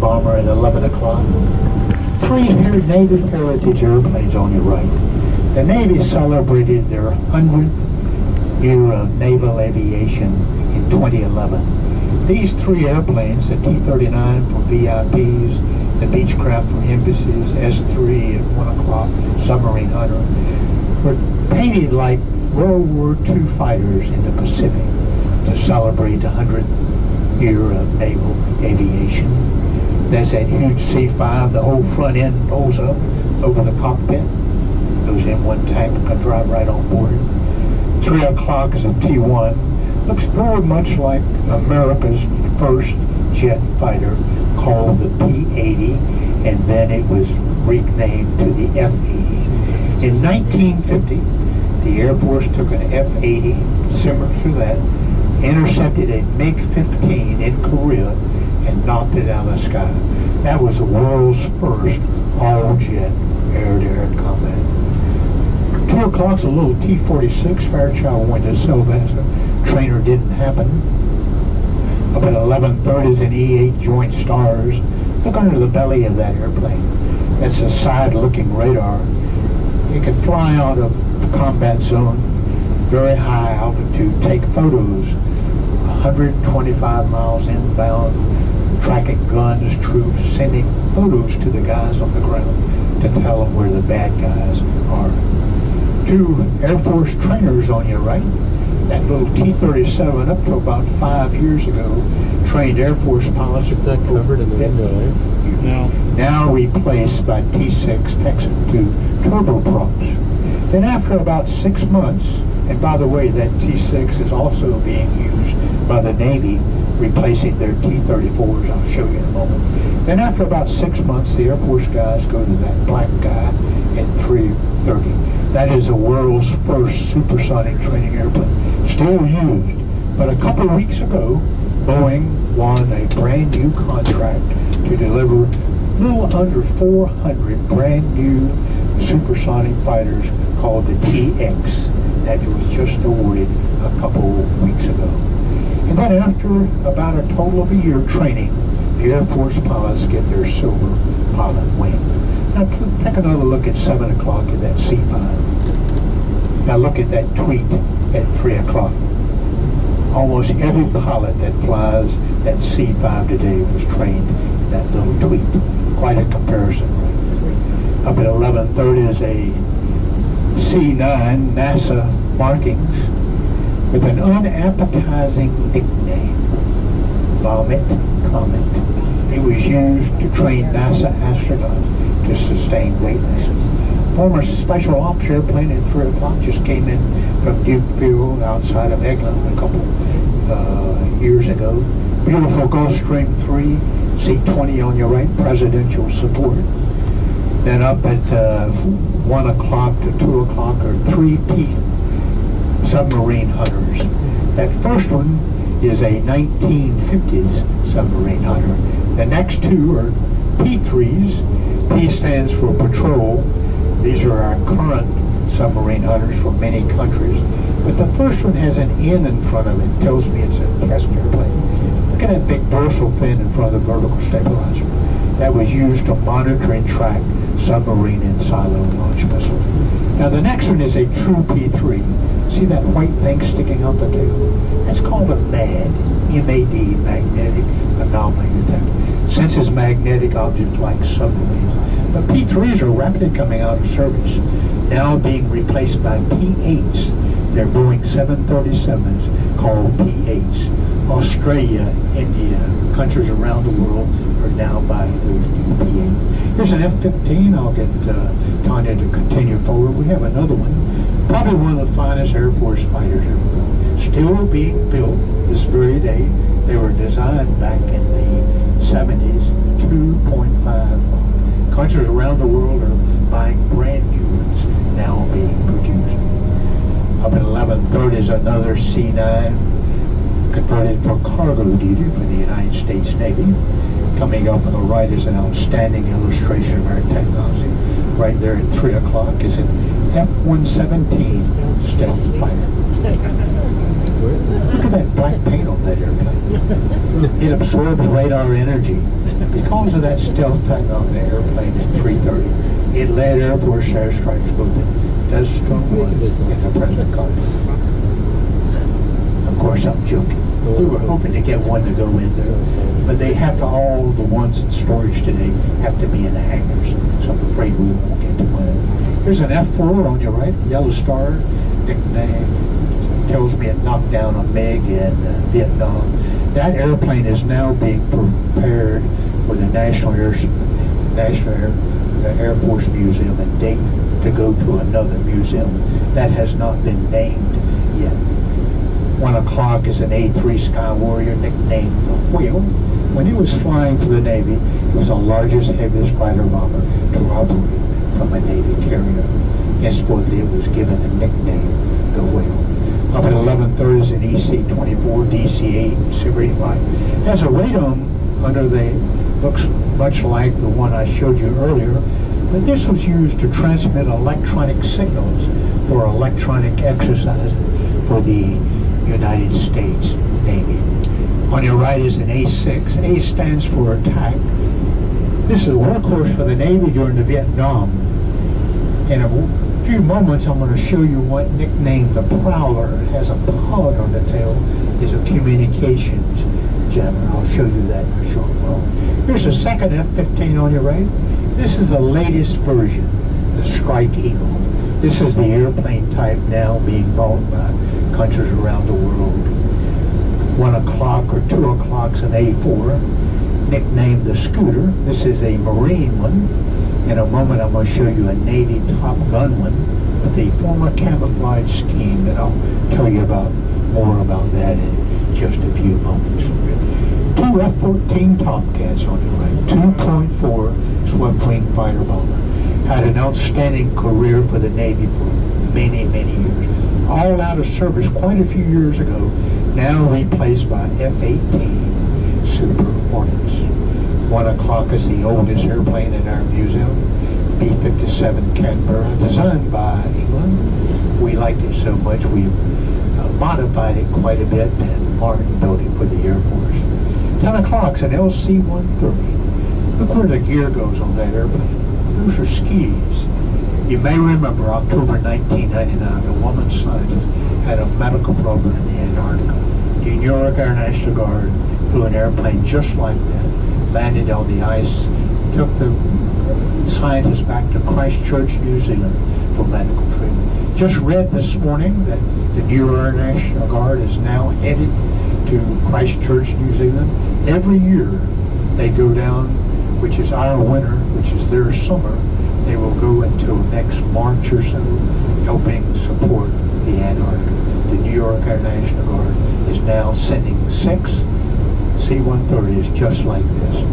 bomber at 11 o'clock. 3 Navy heritage airplanes on your right. The Navy celebrated their 100th year of naval aviation in 2011. These 3 airplanes, the T-39 for VIPs, the Beechcraft for embassies, S-3 at 1 o'clock, submarine hunter, were painted like World War II fighters in the Pacific to celebrate the 100th year of naval aviation. There's that huge C-5, the whole front end pulls up over the cockpit. Goes in one tank, can drive right on board. 3 o'clock is a T-1. Looks very much like America's first jet fighter, called the P-80, and then it was renamed to the F-80. In 1950, the Air Force took an F-80, similar to that, intercepted a MiG-15 in Korea, and knocked it out of the sky. That was the world's first all-jet air-to-air combat. 2 o'clock's a little T-46. Fairchild went to Sylvester. Trainer didn't happen. Up at 11:30 is an E-8 Joint Stars. Look under the belly of that airplane. That's a side-looking radar. It can fly out of the combat zone, very high altitude, take photos, 125 miles inbound, tracking guns, troops, sending photos to the guys on the ground to tell them where the bad guys are. 2 Air Force trainers on your right. That little T-37 up to about 5 years ago trained Air Force pilots. Is that covered in the window, eh? No. Now replaced by T-6 Texan 2 turboprops. Then after about 6 months, and by the way, that T-6 is also being used by the Navy, replacing their T-34s, I'll show you in a moment. Then after about 6 months, the Air Force guys go to that black guy at 3:30. That is the world's first supersonic training airplane, still used. But a couple of weeks ago, Boeing won a brand new contract to deliver a little under 400 brand new supersonic fighters called the TX. That was just awarded a couple weeks ago. And then after about a total of a year training, the Air Force pilots get their silver pilot wing. Now take another look at 7 o'clock at that C-5. Now look at that tweet at 3 o'clock. Almost every pilot that flies that C-5 today was trained in that little tweet. Quite a comparison, right? Up at 11:30 is a C-9 NASA markings with an unappetizing nickname, Vomit Comet. It was used to train NASA astronauts to sustain weightlessness. Former special ops airplane at 3 o'clock just came in from Duke Field outside of England a couple years ago. Beautiful Gulfstream 3, C-20 on your right, presidential support. Then up at 1 o'clock to 2 o'clock are 3 Teeth submarine hunters. That first one is a 1950s submarine hunter. The next 2 are P3s. P stands for patrol. These are our current submarine hunters from many countries. But the first one has an N in front of it. Tells me it's a test airplane. Look at that big dorsal fin in front of the vertical stabilizer. That was used to monitor and track submarine and silo launch missiles. Now the next one is a true P3. See that white thing sticking out the tail? That's called a MAD, M-A-D, magnetic anomaly detector. Senses magnetic objects like submarines. But P3s are rapidly coming out of service, now being replaced by P8s. They're Boeing 737s called P8s. Australia, India, countries around the world are now buying those new P8s. Here's an F-15. I'll get Tanya to continue forward. We have another one. Probably one of the finest Air Force fighters ever built. Still being built this very day. They were designed back in the 70s, 2.5. Countries around the world are buying brand new ones now being produced. Up at 11:30 is another C-9 converted for cargo duty for the United States Navy. Coming up on the right is an outstanding illustration of our technology. Right there at 3 o'clock is an F-117 stealth fighter. Look at that black paint on that airplane. It absorbs radar energy. Because of that stealth type of the airplane at 3:30, it led Air Force airstrikes both in Desert Storm 1 and the present conflict. Of course, I'm joking. We were hoping to get one to go in there, but they have to, all the ones in storage today have to be in the hangars, so I'm afraid we won't get to one. Here's an F-4 on your right, Yellow Star, nickname, tells me it knocked down a MiG in Vietnam. That airplane is now being prepared for the National Air Force Museum in Dayton to go to another museum that has not been named yet. 1 o'clock is an A-3 Sky Warrior nicknamed the Whale. When it was flying for the Navy, it was the largest, heaviest fighter bomber to operate from a Navy carrier. Henceforth, it was given the nickname the Whale. Up at 11:30 is an EC-24 DC-8 Siberian Light. Has a radome under the, looks much like the one I showed you earlier, but this was used to transmit electronic signals for electronic exercises for the United States Navy. On your right is an A6. A stands for attack. This is a workhorse for the Navy during the Vietnam. In a few moments I'm going to show you what nicknamed the Prowler. It has a pod on the tail, is a communications jammer. I'll show you that in a short while. Here's a second F-15 on your right. This is the latest version, the Strike Eagle. This is the airplane type now being bought by countries around the world. 1 o'clock or 2 o'clock's an A4, nicknamed the Scooter. This is a Marine one. In a moment I'm going to show you a Navy Top Gun one with a former camouflage scheme, and I'll tell you more about that in just a few moments. 2 F-14 Tomcats on the right, 2.4 swept-wing fighter bomber. Had an outstanding career for the Navy for many, many years. All out of service quite a few years ago, now replaced by F-18 Super Hornets. 1 o'clock is the oldest airplane in our museum, B-57 Canberra, designed by England. We liked it so much we modified it quite a bit, and Martin built it for the Air Force. 10 o'clock's an LC-130. Look where the gear goes on that airplane. Those are skis. You may remember October 1999, a woman scientist had a medical problem in Antarctica. The New York Air National Guard flew an airplane just like that, landed on the ice, took the scientist back to Christchurch, New Zealand for medical treatment. Just read this morning that the New York Air National Guard is now headed to Christchurch, New Zealand. Every year they go down, which is our winter, which is their summer. They will go until next March or so, helping support the Antarctica. The New York Air National Guard is now sending 6 C-130s just like this.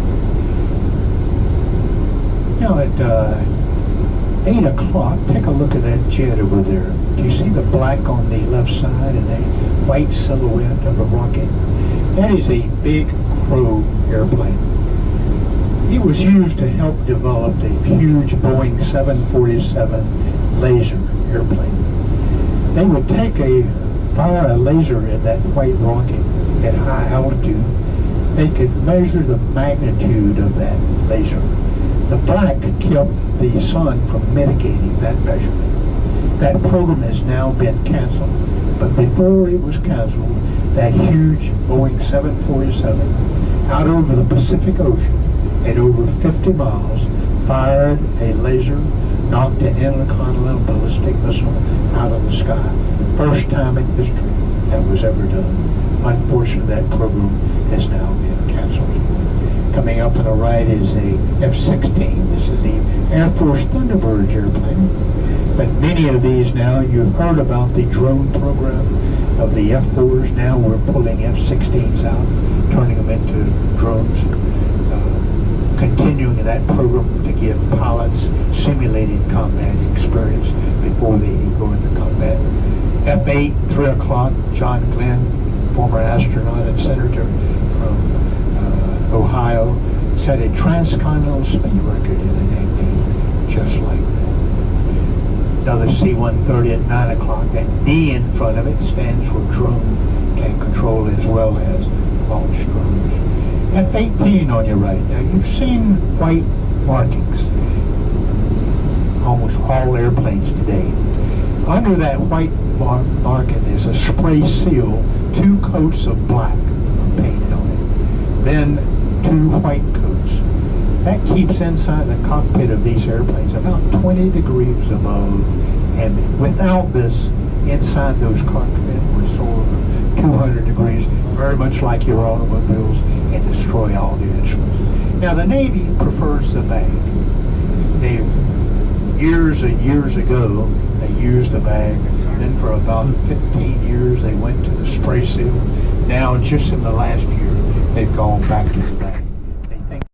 Now at 8 o'clock, take a look at that jet over there. Do you see the black on the left side and the white silhouette of a rocket? That is a big Crow airplane. It was used to help develop the huge Boeing 747 laser airplane. They would fire a laser in that white rocket at high altitude. They could measure the magnitude of that laser. The black kept the sun from mitigating that measurement. That program has now been canceled, but before it was canceled, that huge Boeing 747 out over the Pacific Ocean at over 50 miles, fired a laser, knocked an intercontinental ballistic missile out of the sky. First time in history that was ever done. Unfortunately, that program has now been canceled. Coming up on the right is a F-16. This is the Air Force Thunderbird airplane. But many of these now, you've heard about the drone program of the F-4s. Now we're pulling F-16s out, turning them into drones. Continuing that program to give pilots simulated combat experience before they go into combat. F-8, 3 o'clock, John Glenn, former astronaut and senator from Ohio, set a transcontinental speed record in an 8 just like that. Another C-130 at 9 o'clock. That D in front of it stands for drone, can control as well as launch drones. F-18 on your right. Now you've seen white markings. Almost all airplanes today. Under that white marking is a spray seal, 2 coats of black painted on it. Then 2 white coats. That keeps inside the cockpit of these airplanes about 20 degrees above, and without this, inside those cockpits would soar over 200 degrees, very much like your automobiles, and destroy all the instruments. Now the Navy prefers the bag. Years and years ago, they used the bag. Then for about 15 years, they went to the spray seal. Now, just in the last year, they've gone back to the bag.